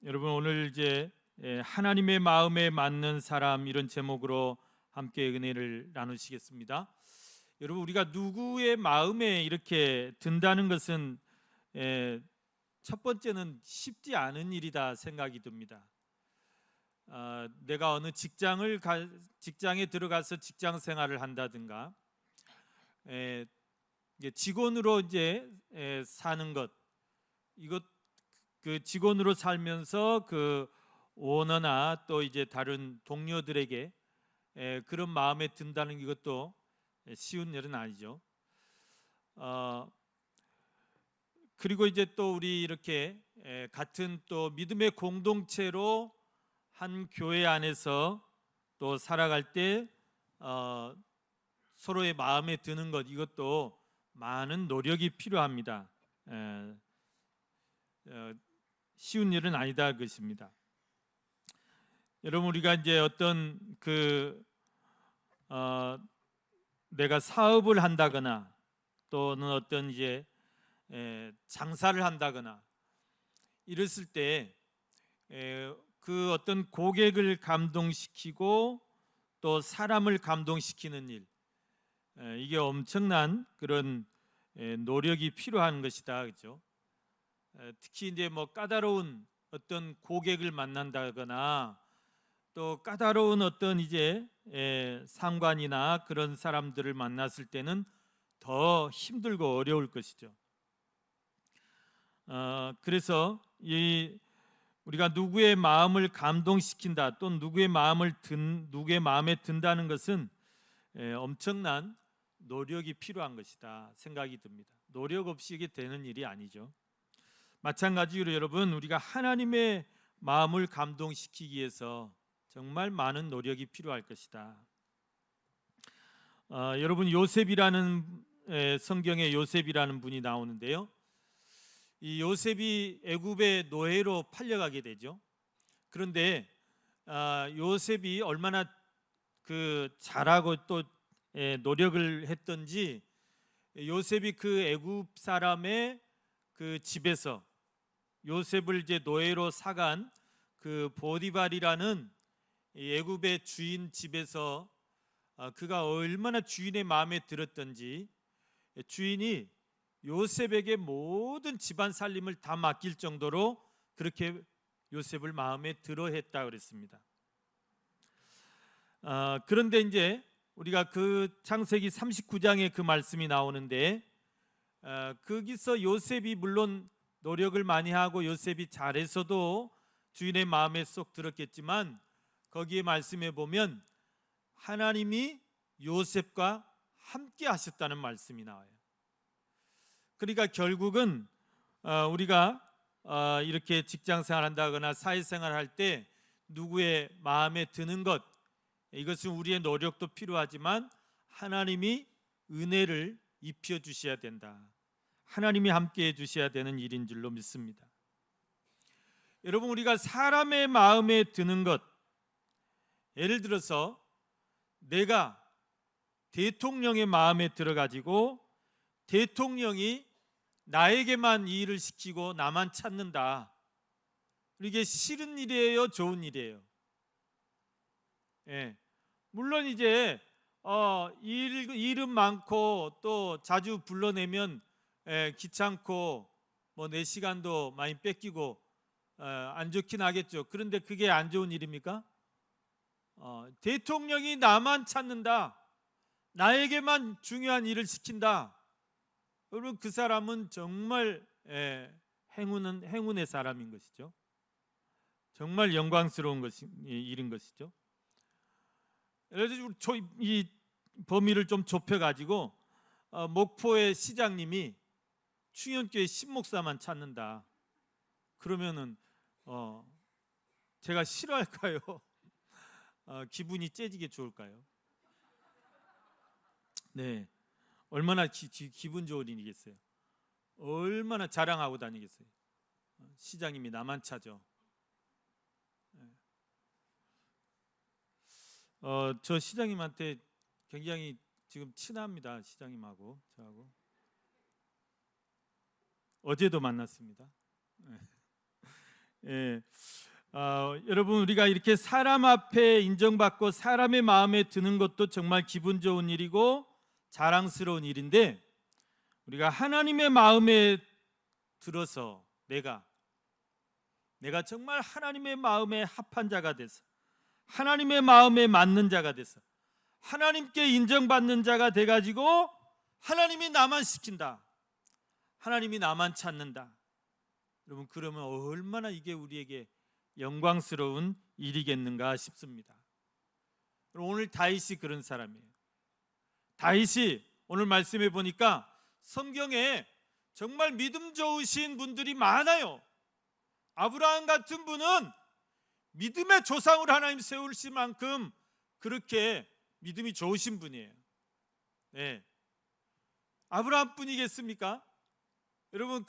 여러분 오늘 이제 하나님의 마음에 맞는 사람 이런 제목으로 함께 은혜를 나누시겠습니다. 여러분 우리가 누구의 마음에 이렇게 든다는 것은 첫 번째는 쉽지 않은 일이다 생각이 듭니다. 내가 어느 직장에 들어가서 직장 생활을 한다든가 직원으로 이제 사는 것, 이것 그 직원으로 살면서 그 오너나 또 이제 다른 동료들에게 그런 마음에 든다는 이것도 쉬운 일은 아니죠. 그리고 이제 또 우리 이렇게 같은 또 믿음의 공동체로 한 교회 안에서 또 살아갈 때 서로의 마음에 드는 것, 이것도 많은 노력이 필요합니다. 쉬운 일은 아니다 것입니다. 여러분 우리가 이제 어떤 내가 사업을 한다거나 또는 어떤 이제 장사를 한다거나 이랬을 때 그 어떤 고객을 감동시키고 또 사람을 감동시키는 일, 이게 엄청난 그런 노력이 필요한 것이다, 그렇죠? 특히 이제 뭐 까다로운 어떤 고객을 만난다거나 또 까다로운 어떤 이제 상관이나 그런 사람들을 만났을 때는 더 힘들고 어려울 것이죠. 그래서 우리가 누구의 마음을 감동시킨다, 또 누구의 마음에 든다는 것은 엄청난 노력이 필요한 것이다 생각이 듭니다. 노력 없이 이게 되는 일이 아니죠. 마찬가지로 여러분 우리가 하나님의 마음을 감동시키기 위해서 정말 많은 노력이 필요할 것이다. 여러분 요셉이라는 성경에 요셉이라는 분이 나오는데요. 이 요셉이 애굽의 노예로 팔려가게 되죠. 그런데 요셉이 얼마나 잘하고 또 노력을 했던지 요셉이 그 애굽 사람의 그 집에서 요셉을 이제 노예로 사간 그 보디발이라는 애굽의 주인 집에서 그가 얼마나 주인의 마음에 들었던지 주인이 요셉에게 모든 집안 살림을 다 맡길 정도로 그렇게 요셉을 마음에 들어했다 그랬습니다. 그런데 이제 우리가 그 창세기 39장에 그 말씀이 나오는데 거기서 요셉이 물론 노력을 많이 하고 요셉이 잘해서도 주인의 마음에 쏙 들었겠지만 거기에 말씀해 보면 하나님이 요셉과 함께 하셨다는 말씀이 나와요. 그러니까 결국은 우리가 이렇게 직장 생활한다거나 사회생활 할 때 누구의 마음에 드는 것, 이것은 우리의 노력도 필요하지만 하나님이 은혜를 입혀 주셔야 된다. 하나님이 함께 해 주셔야 되는 일인 줄로 믿습니다. 여러분 우리가 사람의 마음에 드는 것, 예를 들어서 내가 대통령의 마음에 들어가지고 대통령이 나에게만 이 일을 시키고 나만 찾는다. 이게 싫은 일이에요, 좋은 일이에요? 물론 이제 일은 많고 또 자주 불러내면 귀찮고 뭐 내 시간도 많이 뺏기고 안 좋긴 하겠죠. 그런데 그게 안 좋은 일입니까? 대통령이 나만 찾는다, 나에게만 중요한 일을 시킨다. 여러분 그 사람은 정말 행운의 사람인 것이죠. 정말 영광스러운 일인 것이죠. 예를 들어 이 범위를 좀 좁혀가지고 목포의 시장님이 충현교회 신목사만 찾는다. 그러면은 제가 싫어할까요? 기분이 째지게 좋을까요? 네, 얼마나 기분 좋은 일이겠어요. 얼마나 자랑하고 다니겠어요. 시장님이 나만 찾아. 저 시장님한테 굉장히 지금 친합니다. 시장님하고 저하고 어제도 만났습니다. 예. 여러분, 우리가 이렇게 사람 앞에 인정받고 사람의 마음에 드는 것도 정말 기분 좋은 일이고 자랑스러운 일인데, 우리가 하나님의 마음에 들어서 내가 정말 하나님의 마음에 합한 자가 돼서, 하나님의 마음에 맞는 자가 돼서, 하나님께 인정받는 자가 돼가지고 하나님이 나만 시킨다, 하나님이 나만 찾는다. 여러분, 그러면 얼마나 이게 우리에게 영광스러운 일이겠는가 싶습니다. 오늘 다윗이 그런 사람이에요. 다윗이 오늘 말씀해 보니까 성경에 정말 믿음 좋으신 분들이 많아요. 아브라함 같은 분은 믿음의 조상으로 하나님 세우실 만큼 그렇게 믿음이 좋으신 분이에요. 네. 아브라함 뿐이겠습니까? 여러분,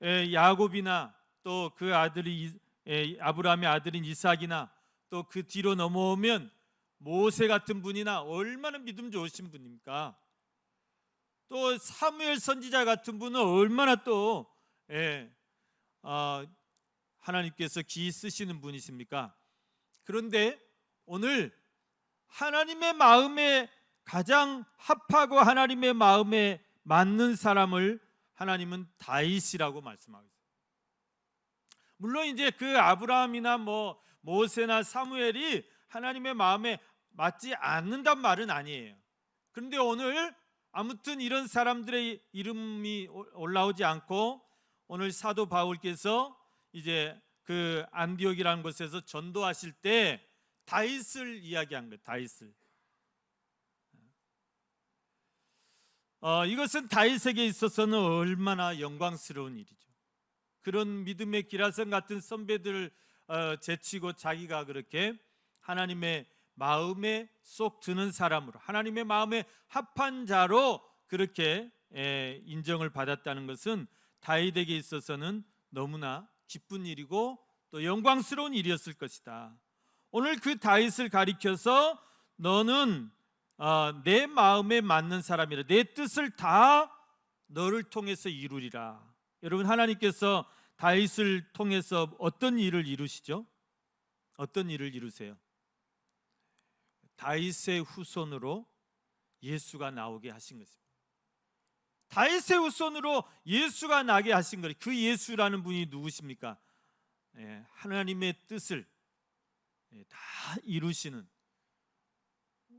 야곱이나 또 그 아들이 아브라함의 아들인 이삭이나 또 그 뒤로 넘어오면 모세 같은 분이나 얼마나 믿음 좋으신 분입니까? 또 사무엘 선지자 같은 분은 얼마나 또 하나님께서 기이 쓰시는 분이십니까? 그런데 오늘 하나님의 마음에 가장 합하고 하나님의 마음에 맞는 사람을 하나님은 다윗이라고 말씀하고 있어요. 물론 이제 그 아브라함이나 모세나 사무엘이 하나님의 마음에 맞지 않는단 말은 아니에요. 그런데 오늘 아무튼 이런 사람들의 이름이 올라오지 않고 오늘 사도 바울께서 이제 그 안디옥이라는 곳에서 전도하실 때 다윗을 이야기한 거예요. 다윗을. 이것은 다윗에게 있어서는 얼마나 영광스러운 일이죠. 그런 믿음의 기라성 같은 선배들을 제치고 자기가 그렇게 하나님의 마음에 쏙 드는 사람으로, 하나님의 마음에 합한 자로 그렇게 인정을 받았다는 것은 다윗에게 있어서는 너무나 기쁜 일이고 또 영광스러운 일이었을 것이다. 오늘 그 다윗을 가리켜서 너는 내 마음에 맞는 사람이라, 내 뜻을 다 너를 통해서 이루리라. 여러분, 하나님께서 다윗을 통해서 어떤 일을 이루시죠? 어떤 일을 이루세요? 다윗의 후손으로 예수가 나오게 하신 것입니다. 다윗의 후손으로 예수가 나게 하신 거예요. 그 예수라는 분이 누구십니까? 하나님의 뜻을 다 이루시는,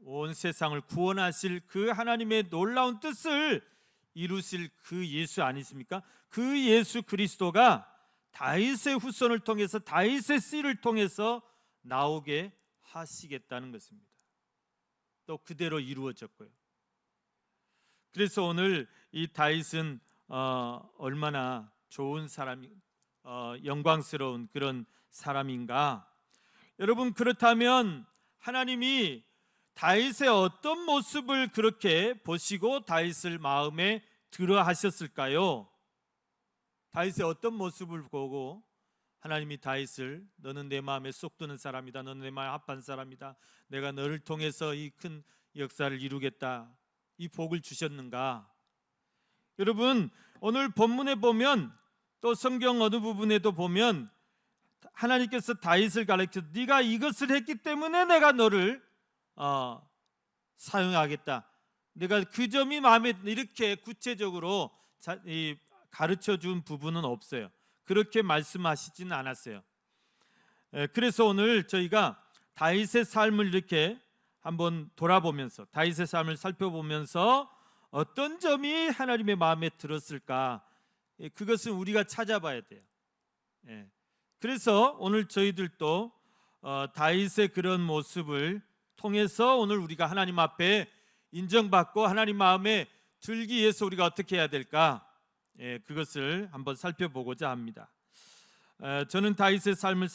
온 세상을 구원하실 그 하나님의 놀라운 뜻을 이루실 그 예수 아니십니까? 그 예수 그리스도가 다윗의 후손을 통해서, 다윗의 씨를 통해서 나오게 하시겠다는 것입니다. 또 그대로 이루어졌고요. 그래서 오늘 이 다윗은 얼마나 좋은 사람이, 영광스러운 그런 사람인가. 여러분, 그렇다면 하나님이 다윗의 어떤 모습을 그렇게 보시고 다윗을 마음에 들어 하셨을까요? 다윗의 어떤 모습을 보고 하나님이 다윗을, 너는 내 마음에 쏙 드는 사람이다, 너는 내 마음에 합한 사람이다, 내가 너를 통해서 이 큰 역사를 이루겠다, 이 복을 주셨는가? 여러분, 오늘 본문에 보면, 또 성경 어느 부분에도 보면 하나님께서 다윗을 가르쳐, 네가 이것을 했기 때문에 내가 너를 사용하겠다, 내가 그 점이 마음에, 이렇게 구체적으로 가르쳐 준 부분은 없어요. 그렇게 말씀하시지는 않았어요. 그래서 오늘 저희가 다윗의 삶을 이렇게 한번 돌아보면서, 다윗의 삶을 살펴보면서 어떤 점이 하나님의 마음에 들었을까, 그것은 우리가 찾아봐야 돼요. 그래서 오늘 저희들도 다윗의 그런 모습을 통해서 오늘 우리가 하나님 앞에 인정받고 하나님 마음에 들기 위해서 우리가 어떻게 해야 될까, 그것을 한번 살펴보고자 합니다. 저는 다윗의 삶을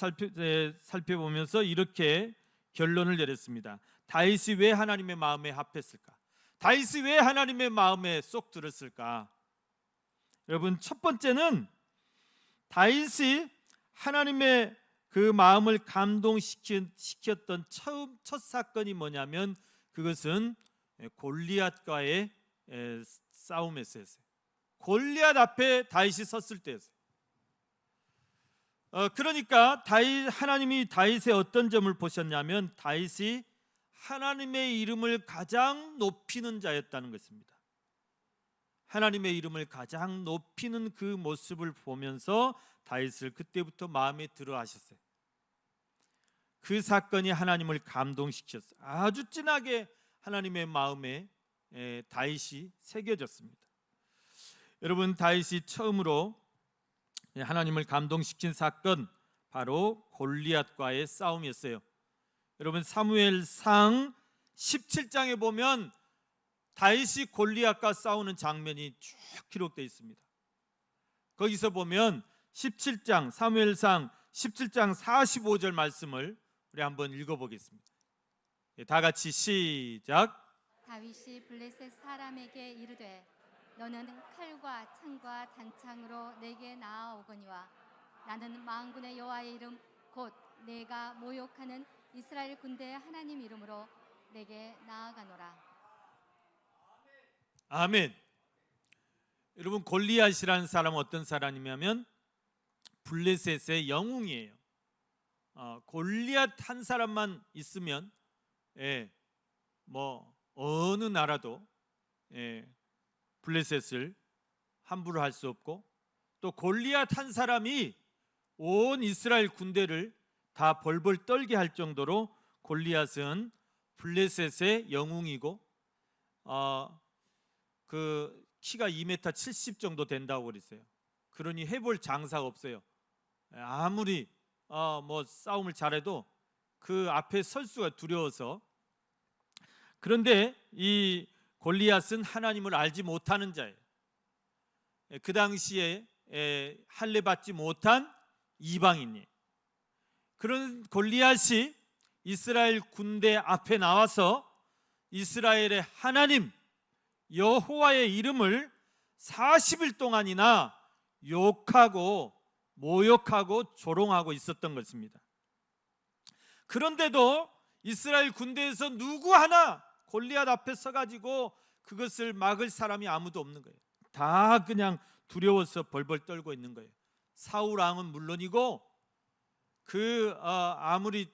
살펴보면서 이렇게 결론을 내렸습니다. 다윗이 왜 하나님의 마음에 합했을까? 다윗이 왜 하나님의 마음에 쏙 들었을까? 여러분, 첫 번째는 다윗이 하나님의 그 마음을 감동시켰던 첫 사건이 뭐냐면, 그것은 골리앗과의 싸움에서였어요. 골리앗 앞에 다윗이 섰을 때였어요. 그러니까 하나님이 다윗의 어떤 점을 보셨냐면 다윗이 하나님의 이름을 가장 높이는 자였다는 것입니다. 하나님의 이름을 가장 높이는 그 모습을 보면서 다윗을 그때부터 마음에 들어 하셨어요. 그 사건이 하나님을 감동시켰어요. 아주 진하게 하나님의 마음에 다윗이 새겨졌습니다. 여러분, 다윗이 처음으로 하나님을 감동시킨 사건, 바로 골리앗과의 싸움이었어요. 여러분, 사무엘상 17장에 보면 다윗이 골리앗과 싸우는 장면이 쭉 기록되어 있습니다. 거기서 보면 17장, 사무엘상 17장 45절 말씀을 우리 한번 읽어보겠습니다. 다 같이 시작. 다윗이 블레셋 사람에게 이르되 너는 칼과 창과 단창으로 내게 나아오거니와 나는 만군의 여호와의 이름 곧 내가 모욕하는 이스라엘 군대의 하나님 이름으로 내게 나아가노라. 아멘. 여러분, 골리앗이라는 사람은 어떤 사람이냐면 블레셋의 영웅이에요. 골리앗 한 사람만 있으면 뭐 어느 나라도 블레셋을 함부로 할 수 없고, 또 골리앗 한 사람이 온 이스라엘 군대를 다 벌벌 떨게 할 정도로 골리앗은 블레셋의 영웅이고, 그 키가 2m 70 정도 된다고 그랬어요. 그러니 해볼 장사가 없어요. 아무리 뭐 싸움을 잘해도 그 앞에 설 수가 두려워서. 그런데 이 골리앗은 하나님을 알지 못하는 자예요. 그 당시에 할례 받지 못한 이방인이에요. 그런 골리앗이 이스라엘 군대 앞에 나와서 이스라엘의 하나님 여호와의 이름을 40일 동안이나 욕하고 모욕하고 조롱하고 있었던 것입니다. 그런데도 이스라엘 군대에서 누구 하나 골리앗 앞에 서가지고 그것을 막을 사람이 아무도 없는 거예요. 다 그냥 두려워서 벌벌 떨고 있는 거예요. 사울 왕은 물론이고 아무리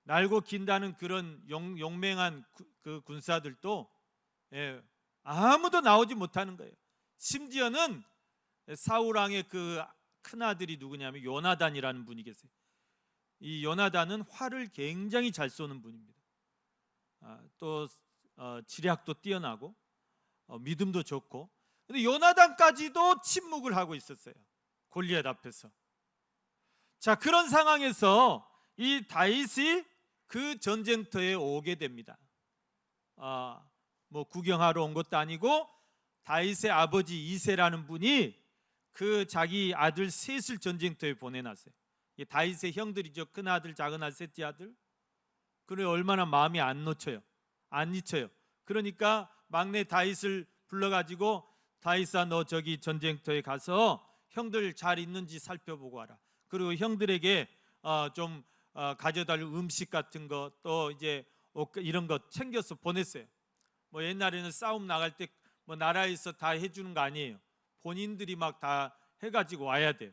날고 긴다는 그런 용맹한 그 군사들도 아무도 나오지 못하는 거예요. 심지어는 사울 왕의 그 큰아들이 누구냐면 요나단이라는 분이 계세요. 이 요나단은 활을 굉장히 잘 쏘는 분입니다. 또 지략도 뛰어나고 믿음도 좋고, 근데 요나단까지도 침묵을 하고 있었어요. 골리앗 앞에서. 자, 그런 상황에서 이 다윗이 그 전쟁터에 오게 됩니다. 뭐 구경하러 온 것도 아니고 다윗의 아버지 이새라는 분이 그 자기 아들 셋을 전쟁터에 보내놨어요. 다윗의 형들이죠. 큰 아들, 작은 아들, 셋째 아들. 그래 얼마나 마음이 안 잊혀요. 그러니까 막내 다윗을 불러가지고 다윗아, 너 저기 전쟁터에 가서 형들 잘 있는지 살펴보고 와라. 그리고 형들에게 좀 가져달 음식 같은 거, 또 이제 이런 거 챙겨서 보냈어요. 뭐 옛날에는 싸움 나갈 때 뭐 나라에서 다 해주는 거 아니에요. 본인들이 막 다 해가지고 와야 돼요.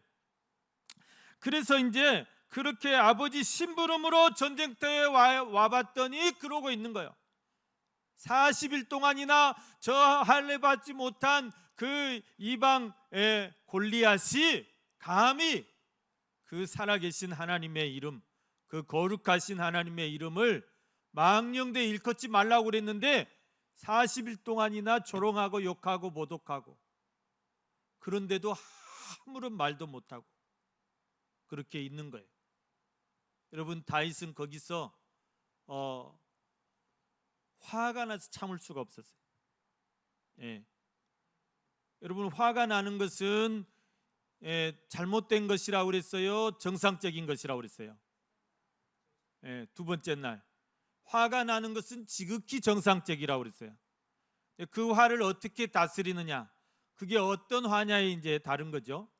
그래서 이제 그렇게 아버지 심부름으로 전쟁터에 와봤더니 그러고 있는 거예요. 40일 동안이나 저 할례 받지 못한 그 이방 골리앗이 감히 그 살아계신 하나님의 이름, 그 거룩하신 하나님의 이름을 망령되이 일컫지 말라고 그랬는데 40일 동안이나 조롱하고 욕하고 모독하고, 그런데도 아무런 말도 못하고 그렇게 있는 거예요. 여러분, 다윗은 거기서 화가 나서 참을 수가 없었어요. 여러분, 화가 나는 것은 잘못된 것이라고 그랬어요? 정상적인 것이라고 그랬어요? 두 번째 날 화가 나는 것은 지극히 정상적이라고 그랬어요. 그 화를 어떻게 다스리느냐, 그게 어떤 화냐에 이제 다른 거죠.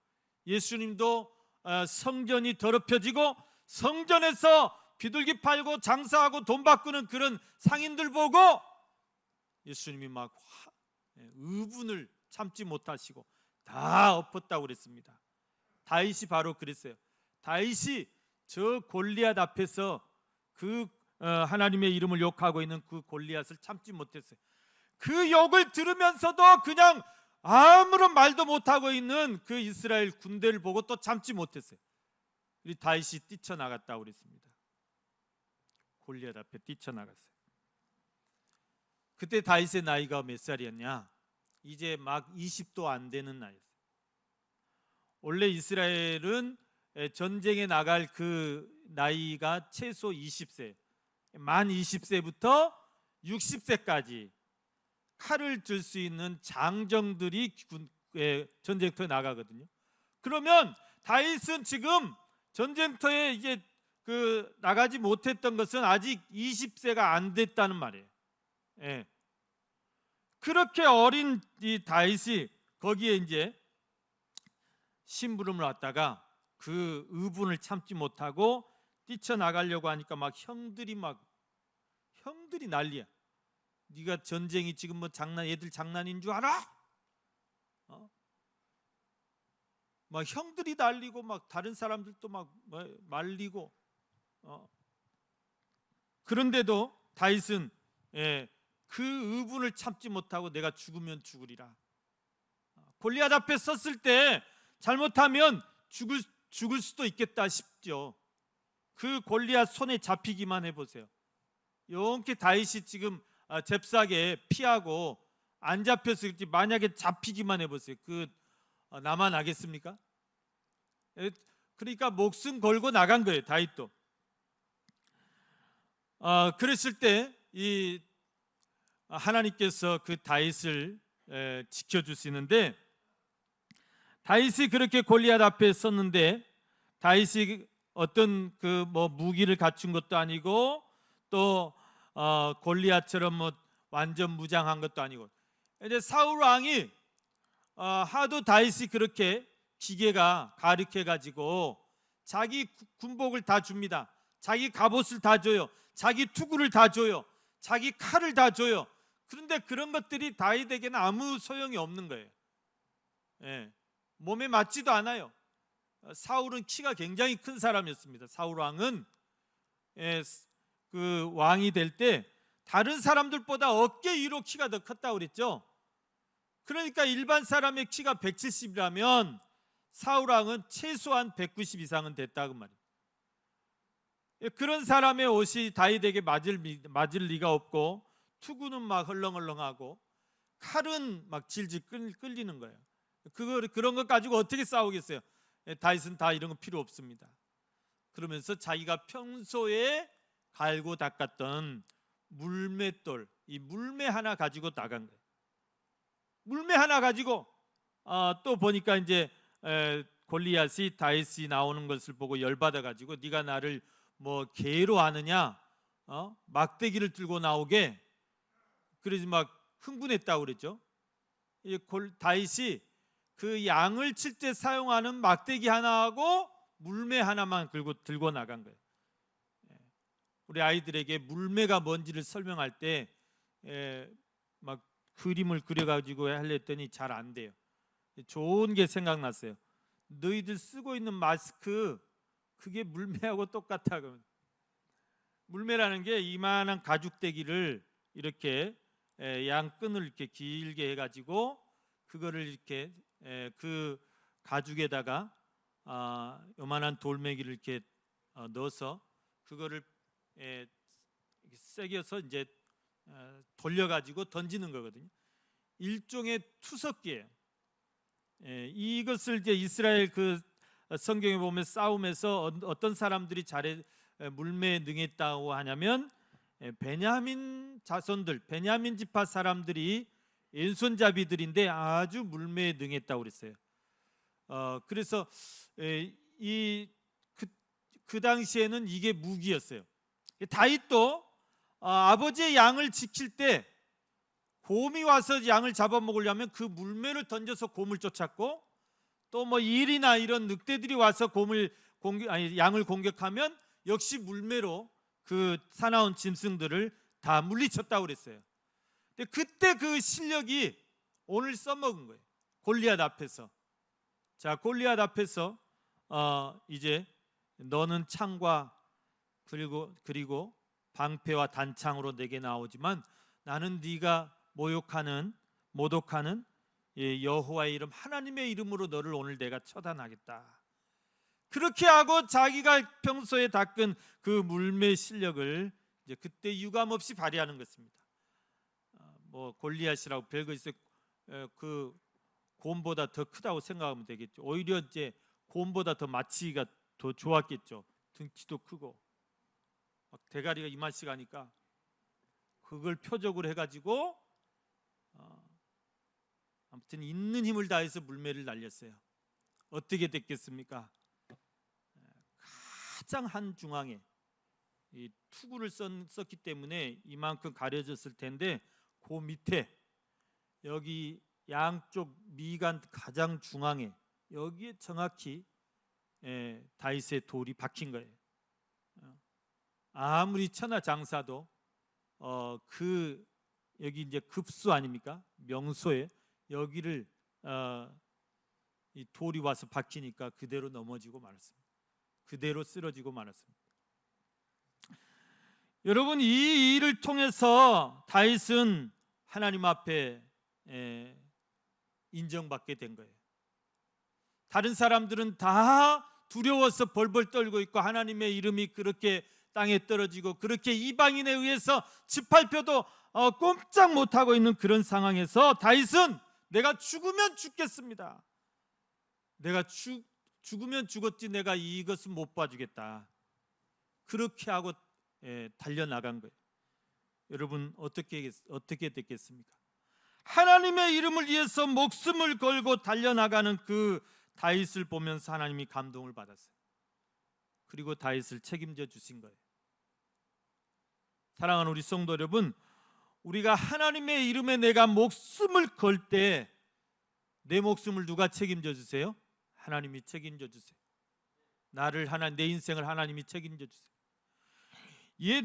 예수님도 성전이 더럽혀지고 성전에서 비둘기 팔고 장사하고 돈 바꾸는 그런 상인들 보고 예수님이 막 의분을 참지 못하시고 다 엎었다고 그랬습니다. 다윗이 바로 그랬어요. 다윗이 저 골리앗 앞에서 하나님의 이름을 욕하고 있는 그 골리앗을 참지 못했어요. 그 욕을 들으면서도 그냥 아무런 말도 못하고 있는 그 이스라엘 군대를 보고 또 참지 못했어요. 우리 다윗이 뛰쳐나갔다고 그랬습니다. 골리앗 앞에 뛰쳐나갔어요. 그때 다윗의 나이가 몇 살이었냐? 이제 막 20도 안 되는 나이였어요. 원래 이스라엘은 전쟁에 나갈 그 나이가 최소 20세, 만 20세부터 60세까지 칼을 들 수 있는 장정들이 전쟁터에 나가거든요. 그러면 다윗은 지금 전쟁터에 이제 나가지 못했던 것은 아직 20세가 안 됐다는 말이에요. 예. 그렇게 어린 이 다윗이 거기에 이제 심부름을 왔다가 그 의분을 참지 못하고 뛰쳐나가려고 하니까 막 형들이 난리야. 네가 전쟁이 지금 뭐 애들 장난인 줄 알아? 막 형들이 난리고 막 다른 사람들도 막 말리고. 그런데도 다윗은 그 의분을 참지 못하고 내가 죽으면 죽으리라. 골리앗 앞에 섰을 때 잘못하면 죽을 수도 있겠다 싶죠. 그 골리앗 손에 잡히기만 해보세요. 이렇게 다윗이 지금 잽싸게 피하고 안 잡혀서 만약에 잡히기만 해보세요. 나만 하겠습니까? 그러니까 목숨 걸고 나간 거예요. 다윗도. 그랬을 때 이 하나님께서 그 다윗을 지켜주시는데, 다윗이 그렇게 골리앗 앞에 섰는데 다윗이 어떤 무기를 갖춘 것도 아니고 또 골리앗처럼 완전 무장한 것도 아니고, 이제 사울 왕이 하도 다윗이 그렇게 기계가 가르쳐 가지고 자기 군복을 다 줍니다. 자기 갑옷을 다 줘요. 자기 투구를 다 줘요. 자기 칼을 다 줘요. 그런데 그런 것들이 다윗에게는 아무 소용이 없는 거예요. 몸에 맞지도 않아요. 사울은 키가 굉장히 큰 사람이었습니다. 사울 왕은 그 왕이 될 때 다른 사람들보다 어깨 위로 키가 더 컸다고 그랬죠. 그러니까 일반 사람의 키가 170이라면 사울 왕은 최소한 190 이상은 됐다고 말이에요. 그런 사람의 옷이 다윗에게 맞을 리가 없고, 투구는 막 헐렁헐렁하고 칼은 막 질질 끌리는 거예요. 그런 것 가지고 어떻게 싸우겠어요? 다윗은 다 이런 거 필요 없습니다. 그러면서 자기가 평소에 갈고 닦았던 물맷돌, 이 물매 하나 가지고 나간 거예요. 물매 하나 가지고 또 보니까 이제 골리앗이 다윗이 나오는 것을 보고 열받아 가지고 네가 나를 개로 아느냐? 막대기를 들고 나오게. 그러지 막 흥분했다고 그랬죠. 다윗이 그 양을 칠 때 사용하는 막대기 하나하고 물매 하나만 들고 나간 거예요. 우리 아이들에게 물매가 뭔지를 설명할 때 막 그림을 그려가지고 하려했더니 잘 안 돼요. 좋은 게 생각났어요. 너희들 쓰고 있는 마스크 그게 물매하고 똑같아. 물매라는 게 이만한 가죽대기를 이렇게 양끈을 이렇게 길게 해가지고 그거를 이렇게 그 가죽에다가 요만한 돌멩이를 이렇게 넣어서 그거를 새겨서 이제 돌려가지고 던지는 거거든요. 일종의 투석기예요. 이것을 이제 이스라엘 성경에 보면 싸움에서 어떤 사람들이 물매에 능했다고 하냐면 베냐민 자손들, 베냐민 지파 사람들이 왼손잡이들인데 아주 물매에 능했다고 그랬어요. 그래서 그 당시에는 이게 무기였어요. 다윗도 아버지의 양을 지킬 때 곰이 와서 양을 잡아먹으려면 그 물매를 던져서 곰을 쫓았고, 또 일이나 이런 늑대들이 와서 양을 공격하면 역시 물매로 그 사나운 짐승들을 다 물리쳤다고 그랬어요. 근데 그때 그 실력이 오늘 써먹은 거예요. 골리앗 앞에서. 자, 골리앗 앞에서 이제 너는 창과 그리고 방패와 단창으로 내게 나오지만 나는 네가 모독하는 여호와의 이름 하나님의 이름으로 너를 오늘 내가 처단하겠다. 그렇게 하고 자기가 평소에 닦은 그 물매 실력을 이제 그때 유감없이 발휘하는 것입니다. 뭐 골리앗이라고 별거 있어요. 그 곰보다 더 크다고 생각하면 되겠죠. 오히려 이제 곰보다 더 마치기가 더 좋았겠죠. 등치도 크고 막 대가리가 이만씩 하니까 그걸 표적으로 해가지고 아무튼 있는 힘을 다해서 물매를 날렸어요. 어떻게 됐겠습니까? 가장 한 중앙에 이 투구를 썼기 때문에 이만큼 가려졌을 텐데 그 밑에 여기 양쪽 미간 가장 중앙에 여기에 정확히 다윗의 돌이 박힌 거예요. 아무리 천하장사도 그 여기 이제 급수 아닙니까? 명소에 여기를 이 돌이 와서 박히니까 그대로 넘어지고 말았습니다. 그대로 쓰러지고 말았습니다. 여러분, 이 일을 통해서 다윗은 하나님 앞에 인정받게 된 거예요. 다른 사람들은 다 두려워서 벌벌 떨고 있고 하나님의 이름이 그렇게 땅에 떨어지고 그렇게 이방인에 의해서 짓밟혀도 꼼짝 못하고 있는 그런 상황에서 다윗은 내가 죽으면 죽겠습니다. 내가 죽으면 죽었지 내가 이것은 못 봐주겠다. 그렇게 하고 달려나간 거예요. 여러분 어떻게 됐겠습니까? 하나님의 이름을 위해서 목숨을 걸고 달려나가는 그 다윗을 보면서 하나님이 감동을 받았어요. 그리고 다윗을 책임져 주신 거예요. 사랑하는 우리 성도 여러분, 우리가 하나님의 이름에 내가 목숨을 걸 때 내 목숨을 누가 책임져 주세요? 하나님이 책임져 주세요. 내 인생을 하나님이 책임져 주세요.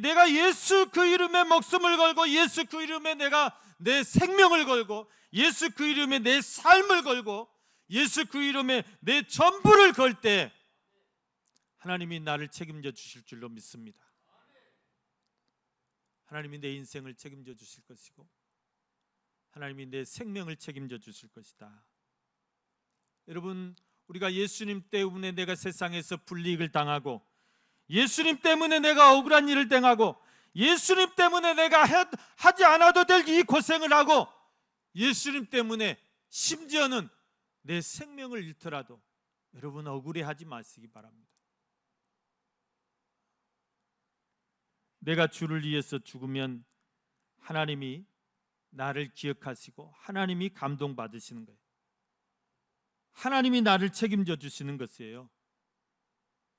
내가 예수 그 이름에 목숨을 걸고 예수 그 이름에 내가 내 생명을 걸고 예수 그 이름에 내 삶을 걸고 예수 그 이름에 내 전부를 걸 때 하나님이 나를 책임져 주실 줄로 믿습니다. 하나님이 내 인생을 책임져 주실 것이고 하나님이 내 생명을 책임져 주실 것이다. 여러분, 우리가 예수님 때문에 내가 세상에서 불이익을 당하고 예수님 때문에 내가 억울한 일을 당하고 예수님 때문에 내가 하지 않아도 될 이 고생을 하고 예수님 때문에 심지어는 내 생명을 잃더라도 여러분 억울해하지 마시기 바랍니다. 내가 주를 위해서 죽으면 하나님이 나를 기억하시고 하나님이 감동받으시는 거예요. 하나님이 나를 책임져 주시는 것이에요.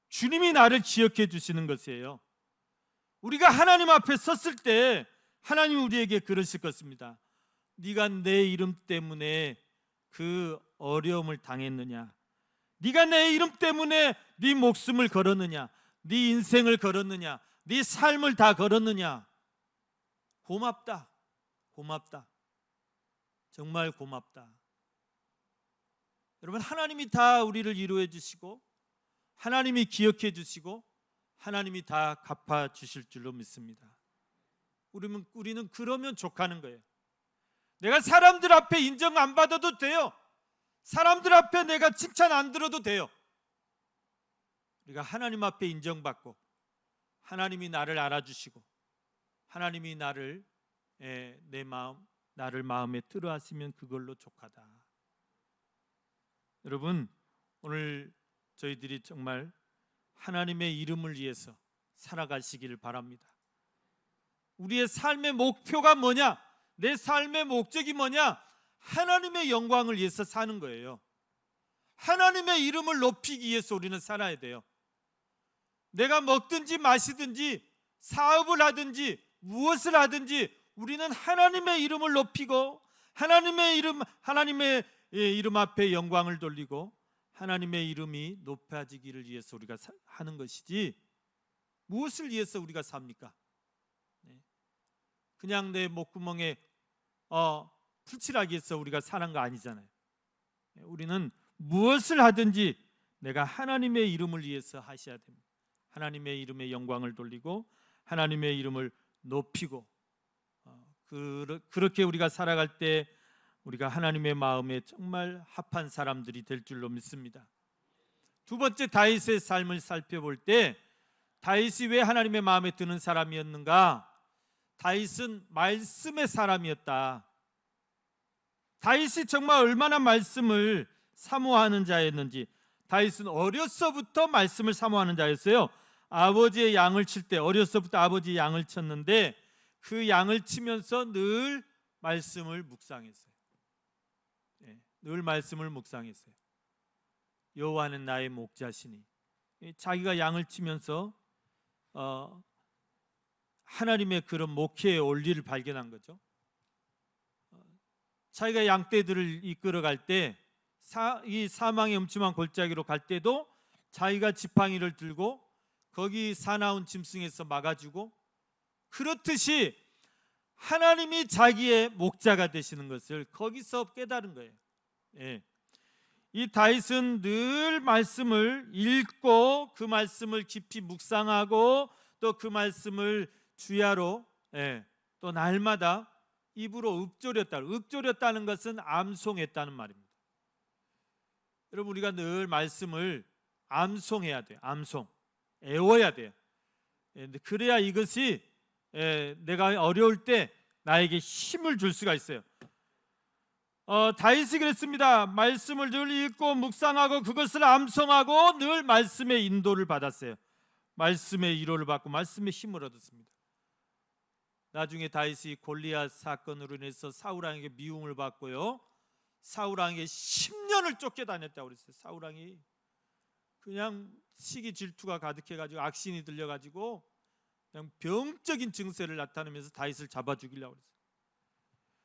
주님이 나를 기억해 주시는 것이에요. 우리가 하나님 앞에 섰을 때 하나님 우리에게 그러실 것입니다. 네가 내 이름 때문에 그 어려움을 당했느냐? 네가 내 이름 때문에 네 목숨을 걸었느냐? 네 인생을 걸었느냐? 네 삶을 다 걸었느냐? 고맙다. 고맙다. 정말 고맙다. 여러분, 하나님이 다 우리를 위로해 주시고 하나님이 기억해 주시고 하나님이 다 갚아 주실 줄로 믿습니다. 우리는 그러면 족하는 거예요. 내가 사람들 앞에 인정 안 받아도 돼요. 사람들 앞에 내가 칭찬 안 들어도 돼요. 우리가 하나님 앞에 인정받고 하나님이 나를 알아주시고 하나님이 나를 마음에 들어 하시면 그걸로 족하다. 여러분, 오늘 저희들이 정말 하나님의 이름을 위해서 살아가시기를 바랍니다. 우리의 삶의 목표가 뭐냐? 내 삶의 목적이 뭐냐? 하나님의 영광을 위해서 사는 거예요. 하나님의 이름을 높이기 위해서 우리는 살아야 돼요. 내가 먹든지 마시든지 사업을 하든지 무엇을 하든지 우리는 하나님의 이름을 높이고 하나님의 이름 앞에 영광을 돌리고 하나님의 이름이 높아지기를 위해서 우리가 하는 것이지 무엇을 위해서 우리가 삽니까? 그냥 내 목구멍에 풀칠하기 위해서 우리가 사는 거 아니잖아요. 우리는 무엇을 하든지 내가 하나님의 이름을 위해서 하셔야 됩니다. 하나님의 이름에 영광을 돌리고 하나님의 이름을 높이고 그렇게 우리가 살아갈 때 우리가 하나님의 마음에 정말 합한 사람들이 될 줄로 믿습니다. 두 번째, 다윗의 삶을 살펴볼 때 다윗이 왜 하나님의 마음에 드는 사람이었는가? 다윗은 말씀의 사람이었다. 다윗이 정말 얼마나 말씀을 사모하는 자였는지. 다윗은 어려서부터 말씀을 사모하는 자였어요. 아버지의 양을 칠 때 어려서부터 아버지의 양을 쳤는데 그 양을 치면서 늘 말씀을 묵상했어요. 늘 말씀을 묵상했어요. 여호와는 나의 목자시니. 자기가 양을 치면서 하나님의 그런 목회의 원리를 발견한 거죠. 자기가 양떼들을 이끌어갈 때 이 사망의 음침한 골짜기로 갈 때도 자기가 지팡이를 들고 거기 사나운 짐승에서 막아주고, 그렇듯이 하나님이 자기의 목자가 되시는 것을 거기서 깨달은 거예요. 이 다윗은 늘 말씀을 읽고 그 말씀을 깊이 묵상하고 또 그 말씀을 주야로 또 날마다 입으로 읊조렸다는 것은 암송했다는 말입니다. 여러분, 우리가 늘 말씀을 암송해야 돼요. 암송, 애워야 돼요. 그래야 이것이 내가 어려울 때 나에게 힘을 줄 수가 있어요. 다윗이 그랬습니다. 말씀을 늘 읽고 묵상하고 그것을 암송하고 늘 말씀의 인도를 받았어요. 말씀의 위로를 받고 말씀의 힘을 얻었습니다. 나중에 다윗이 골리앗 사건으로 인해서 사울 왕에게 미움을 받고요, 사울 왕에게 10년을 쫓겨다녔다고 그랬어요. 사울 왕이 그냥 시기 질투가 가득해가지고 악신이 들려가지고 그냥 병적인 증세를 나타내면서 다윗을 잡아 죽이려고 그랬어요.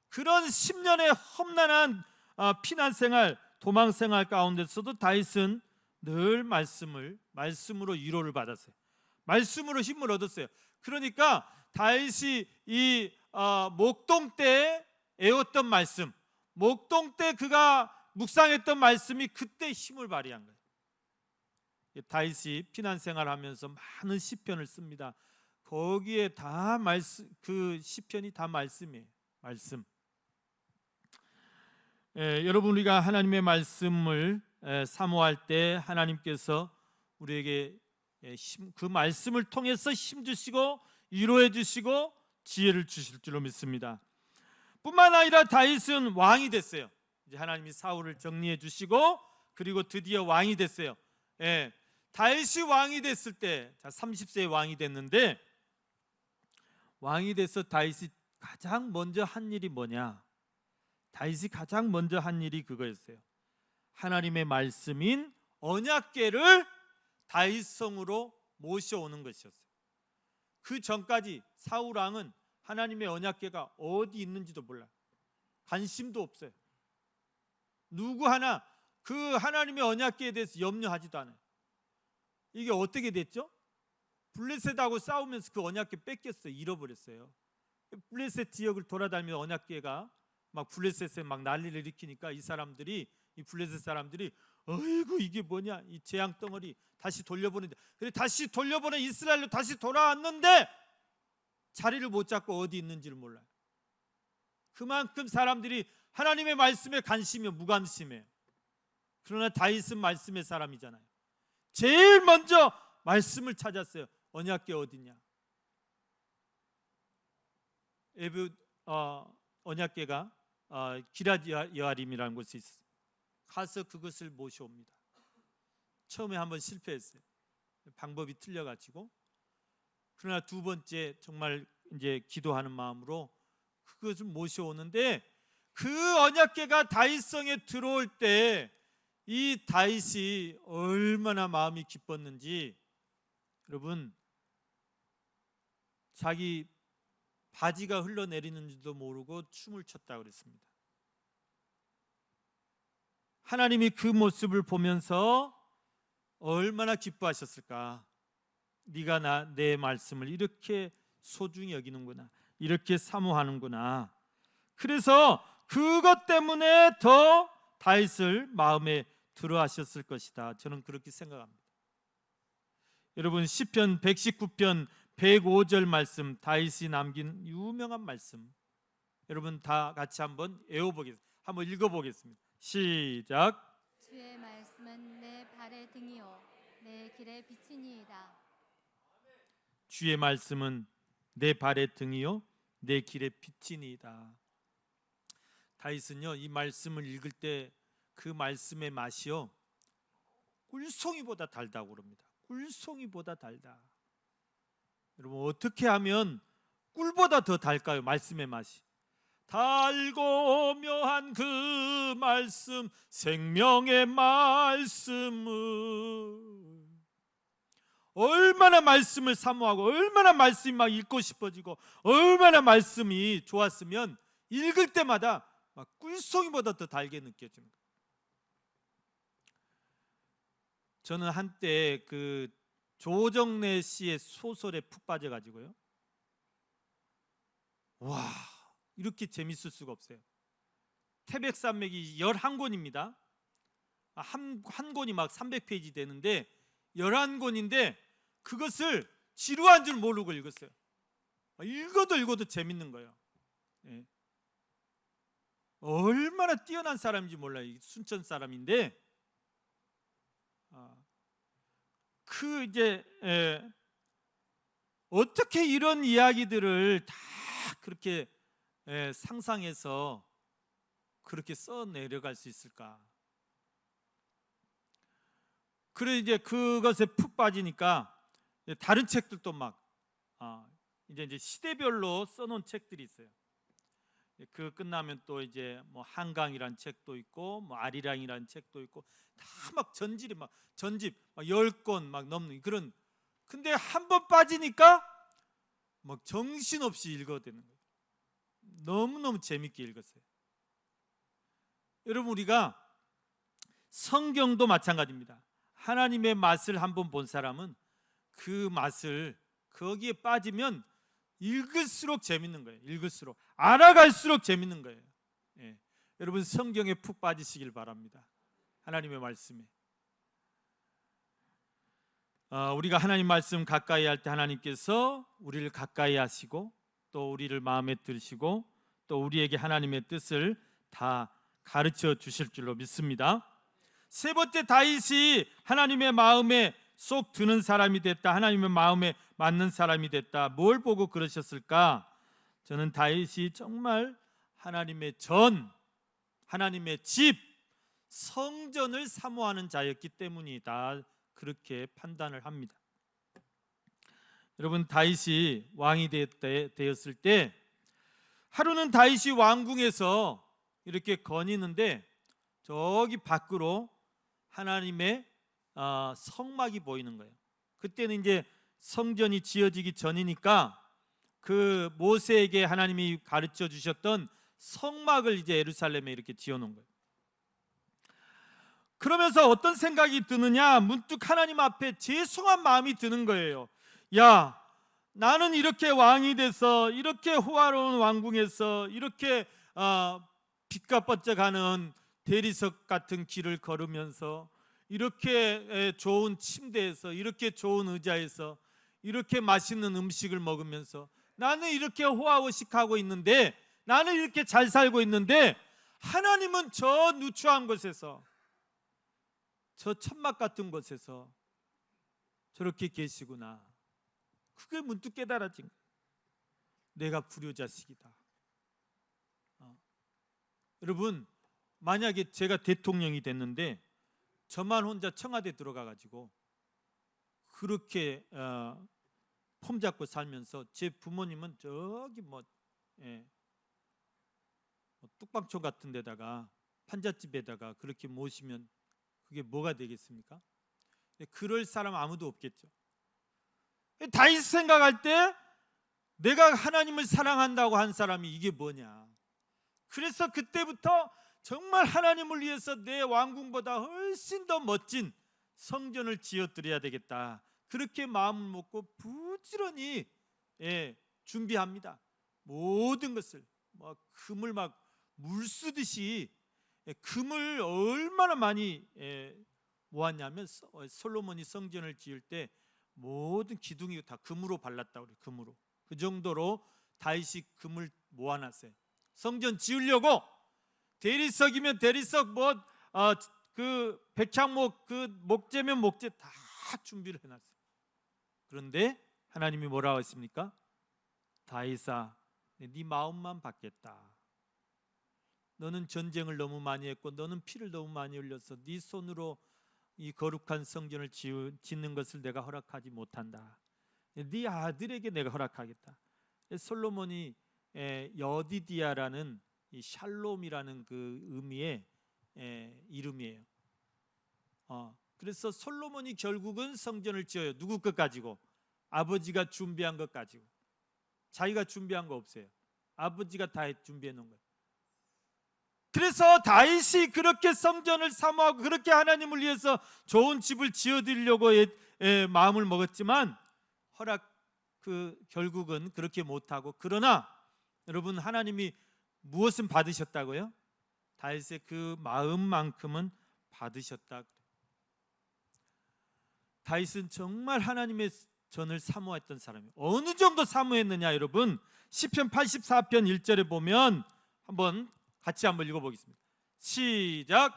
그런 10년의 험난한 피난 생활, 도망 생활 가운데서도 다윗은 늘 말씀으로 위로를 받았어요. 말씀으로 힘을 얻었어요. 그러니까 다윗이 이 목동 때 애웠던 말씀, 목동 때 그가 묵상했던 말씀이 그때 힘을 발휘한 거예요. 다윗이 피난 생활하면서 많은 시편을 씁니다. 거기에 다 그 시편이 다 말씀이에요. 말씀. 여러분, 우리가 하나님의 말씀을 사모할 때 하나님께서 우리에게 그 말씀을 통해서 힘 주시고 위로해 주시고 지혜를 주실 줄로 믿습니다. 뿐만 아니라 다윗은 왕이 됐어요. 이제 하나님이 사울을 정리해 주시고 그리고 드디어 왕이 됐어요. 다윗이 왕이 됐을 때 30세에 왕이 됐는데, 왕이 돼서 다윗이 가장 먼저 한 일이 뭐냐? 다윗이 가장 먼저 한 일이 그거였어요. 하나님의 말씀인 언약궤를 다윗 성으로 모셔오는 것이었어요. 그 전까지 사울 왕은 하나님의 언약궤가 어디 있는지도 몰라요. 관심도 없어요. 누구 하나 그 하나님의 언약궤에 대해서 염려하지도 않아요. 이게 어떻게 됐죠? 블레셋하고 싸우면서 그 언약궤 뺏겼어요. 잃어버렸어요. 블레셋 지역을 돌아다니며 언약궤가 막 블레셋에 막 난리를 일으키니까 이 블레셋 사람들이 어이구 이게 뭐냐, 이 재앙 덩어리 다시 돌려보는데, 그래 다시 돌려보내 이스라엘로 다시 돌아왔는데 자리를 못 잡고 어디 있는지를 몰라요. 그만큼 사람들이 하나님의 말씀에 관심이 무관심해요. 그러나 다윗은 말씀의 사람이잖아요. 제일 먼저 말씀을 찾았어요. 언약궤 어디냐? 언약궤가 기럇 여아림이라는 곳에 있어요. 가서 그것을 모셔옵니다. 처음에 한번 실패했어요. 방법이 틀려가지고. 그러나 두 번째 정말 이제 기도하는 마음으로 그것을 모셔오는데, 그 언약궤가 다윗성에 들어올 때 이 다윗이 얼마나 마음이 기뻤는지, 여러분, 자기 바지가 흘러내리는지도 모르고 춤을 췄다고 그랬습니다. 하나님이 그 모습을 보면서 얼마나 기뻐하셨을까. 네가 내 말씀을 이렇게 소중히 여기는구나, 이렇게 사모하는구나. 그래서 그것 때문에 더 다윗을 마음에 들어하셨을 것이다. 저는 그렇게 생각합니다. 여러분, 시편 119편 105절 말씀, 다윗이 남긴 유명한 말씀, 여러분 다 같이 한번 외워보겠습니다. 한번 읽어보겠습니다. 시작. 주의 말씀은 내 발의 등이요 내 길의 빛이니이다. 주의 말씀은 내 발의 등이요 내 길의 빛이니이다. 다윗은요, 이 말씀을 읽을 때 그 말씀의 맛이요 꿀송이보다 달다고 그럽니다. 꿀송이보다 달다. 여러분, 어떻게 하면 꿀보다 더 달까요? 말씀의 맛이 달고 묘한 그 말씀, 생명의 말씀을 얼마나 말씀을 사모하고 얼마나 말씀이 막 읽고 싶어지고 얼마나 말씀이 좋았으면 읽을 때마다 막 꿀송이보다 더 달게 느껴집니다. 저는 한때 그 조정래 씨의 소설에 푹 빠져가지고요, 와, 이렇게 재밌을 수가 없어요. 태백산맥이 11권입니다. 한 권이 막 300페이지 되는데 11권인데 그것을 지루한 줄 모르고 읽었어요. 읽어도 재밌는 거예요. 예. 얼마나 뛰어난 사람인지 몰라요. 순천 사람인데 어떻게 이런 이야기들을 다 그렇게 상상해서 그렇게 써 내려갈 수 있을까? 그래 이제 그것에 푹 빠지니까 다른 책들도 막 이제 시대별로 써놓은 책들이 있어요. 그 끝나면 또 이제 뭐 한강이란 책도 있고 뭐 아리랑이란 책도 있고 다 막 전집 막 10권 막 넘는 그런. 근데 한 번 빠지니까 막 정신없이 읽어야 되는 거예요. 너무너무 재밌게 읽었어요. 여러분, 우리가 성경도 마찬가지입니다. 하나님의 맛을 한번 본 사람은 그 맛을 거기에 빠지면 읽을수록 재밌는 거예요. 읽을수록 알아갈수록 재밌는 거예요. 예. 여러분, 성경에 푹 빠지시길 바랍니다. 하나님의 말씀에. 우리가 하나님 말씀 가까이 할 때 하나님께서 우리를 가까이 하시고 또 우리를 마음에 드시고 또 우리에게 하나님의 뜻을 다 가르쳐 주실 줄로 믿습니다. 세 번째, 다윗이 하나님의 마음에 쏙 드는 사람이 됐다. 하나님의 마음에 맞는 사람이 됐다. 뭘 보고 그러셨을까? 저는 다윗이 정말 하나님의 하나님의 집, 성전을 사모하는 자였기 때문이다. 그렇게 판단을 합니다. 여러분, 다윗이 왕이 되었을 때 하루는 다윗이 왕궁에서 이렇게 거니는데 저기 밖으로 하나님의 성막이 보이는 거예요. 그때는 이제 성전이 지어지기 전이니까 그 모세에게 하나님이 가르쳐 주셨던 성막을 이제 예루살렘에 이렇게 지어놓은 거예요. 그러면서 어떤 생각이 드느냐, 문득 하나님 앞에 죄송한 마음이 드는 거예요. 야, 나는 이렇게 왕이 돼서 이렇게 호화로운 왕궁에서 이렇게 빛과 번쩍하는 대리석 같은 길을 걸으면서 이렇게 좋은 침대에서 이렇게 좋은 의자에서 이렇게 맛있는 음식을 먹으면서 나는 이렇게 호화호식하고 있는데, 나는 이렇게 잘 살고 있는데 하나님은 저 누추한 곳에서, 저 천막 같은 곳에서 저렇게 계시구나. 그게 문득 깨달아진 거예요. 내가 불효자식이다. 여러분, 만약에 제가 대통령이 됐는데 저만 혼자 청와대 들어가가지고 그렇게 폼 잡고 살면서 제 부모님은 저기 뚝방촌 같은 데다가 판잣집에다가 그렇게 모시면 그게 뭐가 되겠습니까? 그럴 사람 아무도 없겠죠. 다윗 생각할 때 내가 하나님을 사랑한다고 한 사람이 이게 뭐냐. 그래서 그때부터 정말 하나님을 위해서 내 왕궁보다 훨씬 더 멋진 성전을 지어드려야 되겠다. 그렇게 마음을 먹고 부지런히 준비합니다. 모든 것을 막 금을 막 물 쓰듯이 금을 얼마나 많이 모았냐면 솔로몬이 성전을 지을 때 모든 기둥이 다 금으로 발랐다고 그래요. 금으로. 그 정도로 다윗이 금을 모아놨어요. 성전 지으려고 대리석이면 대리석, 그 백향목, 그 목재면 목재 다 준비를 해놨어요. 그런데 하나님이 뭐라고 했습니까? 다윗아, 네 마음만 받겠다. 너는 전쟁을 너무 많이 했고 너는 피를 너무 많이 흘려서 네 손으로 이 거룩한 성전을 짓는 것을 내가 허락하지 못한다. 네 아들에게 내가 허락하겠다. 솔로몬이 여디디아라는 이 샬롬이라는 그 의미의 이름이에요. 그래서 솔로몬이 결국은 성전을 지어요. 누구 것 가지고? 아버지가 준비한 것 가지고. 자기가 준비한 거 없어요. 아버지가 다 준비해 놓은 거예요. 그래서 다윗이 그렇게 성전을 사모하고 그렇게 하나님을 위해서 좋은 집을 지어드리려고 마음을 먹었지만 결국은 그렇게 못하고, 그러나 여러분, 하나님이 무엇은 받으셨다고요? 다윗의 그 마음만큼은 받으셨다. 다윗은 정말 하나님의 전을 사모했던 사람이에요. 어느 정도 사모했느냐 여러분, 시편 84편 1절에 보면 같이 한번 읽어보겠습니다. 시작.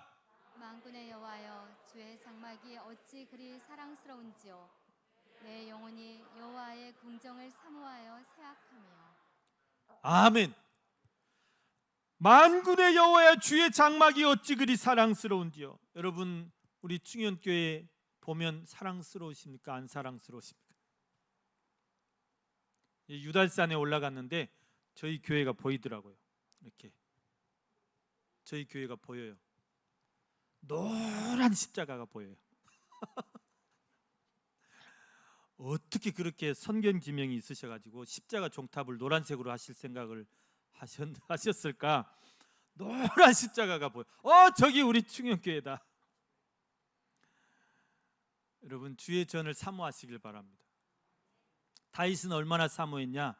만군의 여호와여, 주의 장막이 어찌 그리 사랑스러운지요. 내 영혼이 여호와의 궁정을 사모하여 새악하며. 아멘. 만군의 여호와여, 주의 장막이 어찌 그리 사랑스러운지요. 여러분, 우리 충현교회 보면 사랑스러우십니까? 안 사랑스러우십니까? 유달산에 올라갔는데 저희 교회가 보이더라고요. 이렇게 저희 교회가 보여요. 노란 십자가가 보여요. 어떻게 그렇게 선견지명이 있으셔가지고 십자가 종탑을 노란색으로 하실 생각을 하셨을까? 노란 십자가가 보여. 저기 우리 충현교회다. 여러분, 주의 전을 사모하시길 바랍니다. 다윗은 얼마나 사모했냐?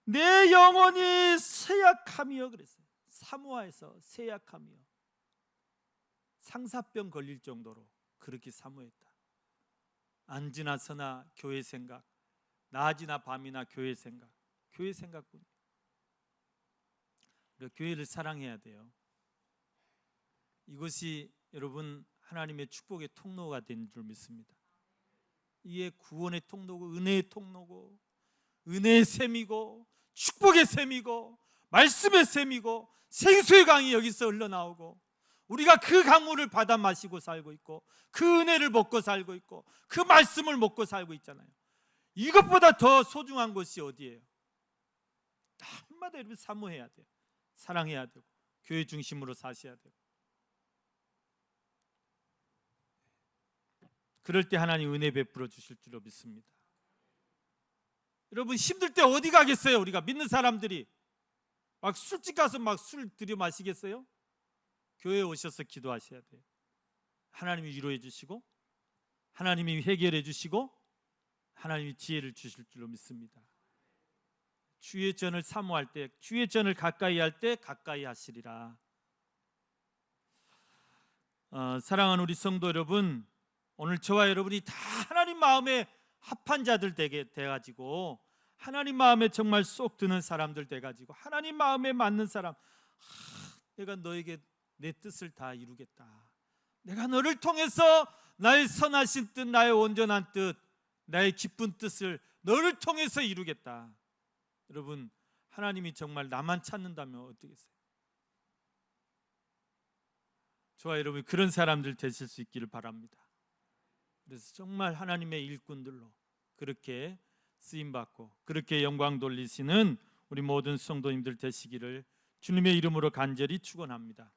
내 영혼이 쇠약하며 그랬어요. 사모하여서 쇠약하며 상사병 걸릴 정도로 그렇게 사모했다. 앉으나 서나 교회 생각, 낮이나 밤이나 교회 생각, 교회 생각뿐이에요. 우리가 교회를 사랑해야 돼요. 이것이 여러분 하나님의 축복의 통로가 된 줄 믿습니다. 이게 구원의 통로고 은혜의 통로고 은혜의 샘이고 축복의 샘이고 말씀의 샘이고 생수의 강이 여기서 흘러나오고, 우리가 그 강물을 받아 마시고 살고 있고 그 은혜를 먹고 살고 있고 그 말씀을 먹고 살고 있잖아요. 이것보다 더 소중한 것이 어디예요? 한마디로 여러분 사모해야 돼요. 사랑해야 되고 교회 중심으로 사셔야 되고. 그럴 때 하나님 은혜 베풀어 주실 줄로 믿습니다. 여러분, 힘들 때 어디 가겠어요? 우리가 믿는 사람들이 막 술집 가서 막 술 들여 마시겠어요? 교회에 오셔서 기도하셔야 돼요. 하나님이 위로해 주시고 하나님이 해결해 주시고 하나님이 지혜를 주실 줄로 믿습니다. 주의 전을 사모할 때, 주의 전을 가까이 할 때 가까이 하시리라. 사랑하는 우리 성도 여러분, 오늘 저와 여러분이 다 하나님 마음에 합한 자들 돼가지고 하나님 마음에 정말 쏙 드는 사람들 돼가지고 하나님 마음에 맞는 사람, 내가 너에게 내 뜻을 다 이루겠다. 내가 너를 통해서 나의 선하신 뜻, 나의 온전한 뜻, 나의 기쁜 뜻을 너를 통해서 이루겠다. 여러분, 하나님이 정말 나만 찾는다면 어떻겠어요? 저와 여러분이 그런 사람들 되실 수 있기를 바랍니다. 그래서 정말 하나님의 일꾼들로 그렇게 쓰임받고 그렇게 영광 돌리시는 우리 모든 성도님들 되시기를 주님의 이름으로 간절히 축원합니다.